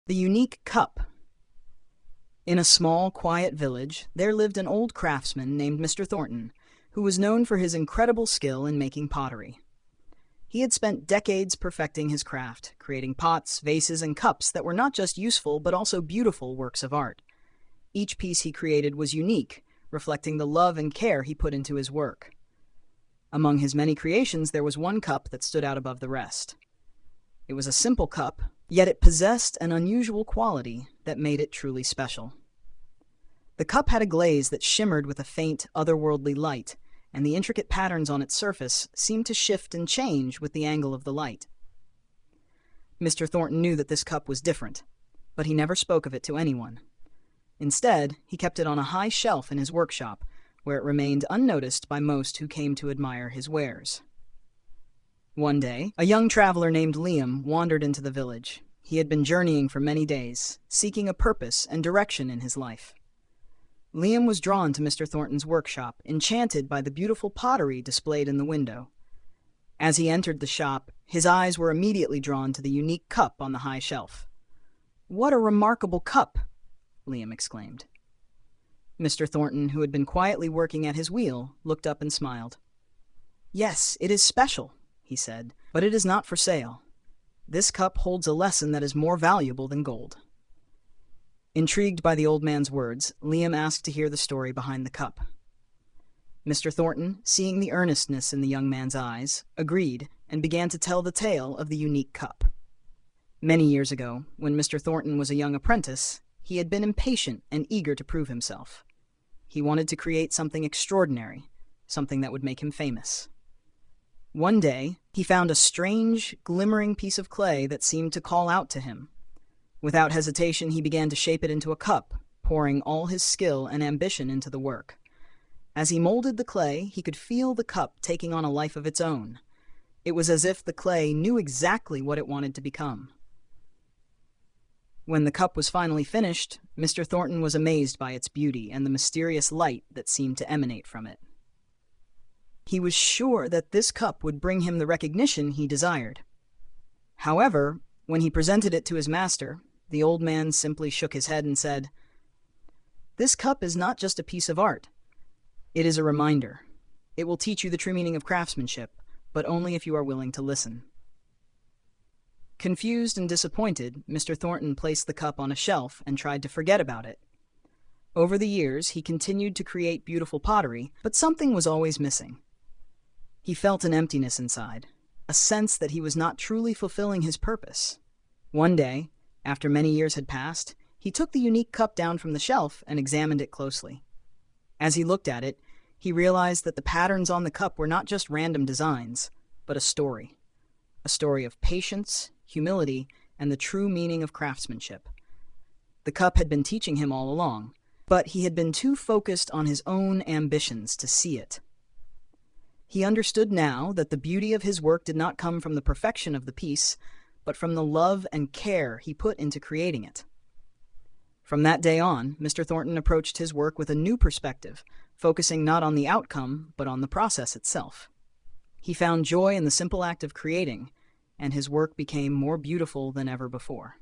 The unique cup. In a small, quiet village, there lived an old craftsman named Mr. Thornton, who was known for his incredible skill in making pottery. He had spent decades perfecting his craft, creating pots, vases, and cups that were not just useful but also beautiful works of art. Each piece he created was unique, reflecting the love and care he put into his work. Among his many creations, there was one cup that stood out above the rest. It was a simple cup, yet it possessed an unusual quality that made it truly special. The cup had a glaze that shimmered with a faint, otherworldly light, and the intricate patterns on its surface seemed to shift and change with the angle of the light. Mr. Thornton knew that this cup was different, but he never spoke of it to anyone. Instead, he kept it on a high shelf in his workshop, where it remained unnoticed by most who came to admire his wares. One day, a young traveler named Liam wandered into the village. He had been journeying for many days, seeking a purpose and direction in his life. Liam was drawn to Mr. Thornton's workshop, enchanted by the beautiful pottery displayed in the window. As he entered the shop, his eyes were immediately drawn to the unique cup on the high shelf. "What a remarkable cup!" Liam exclaimed. Mr. Thornton, who had been quietly working at his wheel, looked up and smiled. "Yes, it is special," he said, "but it is not for sale. This cup holds a lesson that is more valuable than gold." Intrigued by the old man's words, Liam asked to hear the story behind the cup. Mr. Thornton, seeing the earnestness in the young man's eyes, agreed and began to tell the tale of the unique cup. Many years ago, when Mr. Thornton was a young apprentice, he had been impatient and eager to prove himself. He wanted to create something extraordinary, something that would make him famous. One day, he found a strange, glimmering piece of clay that seemed to call out to him. Without hesitation, he began to shape it into a cup, pouring all his skill and ambition into the work. As he molded the clay, he could feel the cup taking on a life of its own. It was as if the clay knew exactly what it wanted to become. When the cup was finally finished, Mr. Thornton was amazed by its beauty and the mysterious light that seemed to emanate from it. He was sure that this cup would bring him the recognition he desired. However, when he presented it to his master, the old man simply shook his head and said, "This cup is not just a piece of art. It is a reminder. It will teach you the true meaning of craftsmanship, but only if you are willing to listen." Confused and disappointed, Mr. Thornton placed the cup on a shelf and tried to forget about it. Over the years, he continued to create beautiful pottery, but something was always missing. He felt an emptiness inside, a sense that he was not truly fulfilling his purpose. One day, after many years had passed, he took the unique cup down from the shelf and examined it closely. As he looked at it, he realized that the patterns on the cup were not just random designs, but a story of patience, humility, and the true meaning of craftsmanship. The cup had been teaching him all along, but he had been too focused on his own ambitions to see it. He understood now that the beauty of his work did not come from the perfection of the piece, but from the love and care he put into creating it. From that day on, Mr. Thornton approached his work with a new perspective, focusing not on the outcome, but on the process itself. He found joy in the simple act of creating, and his work became more beautiful than ever before.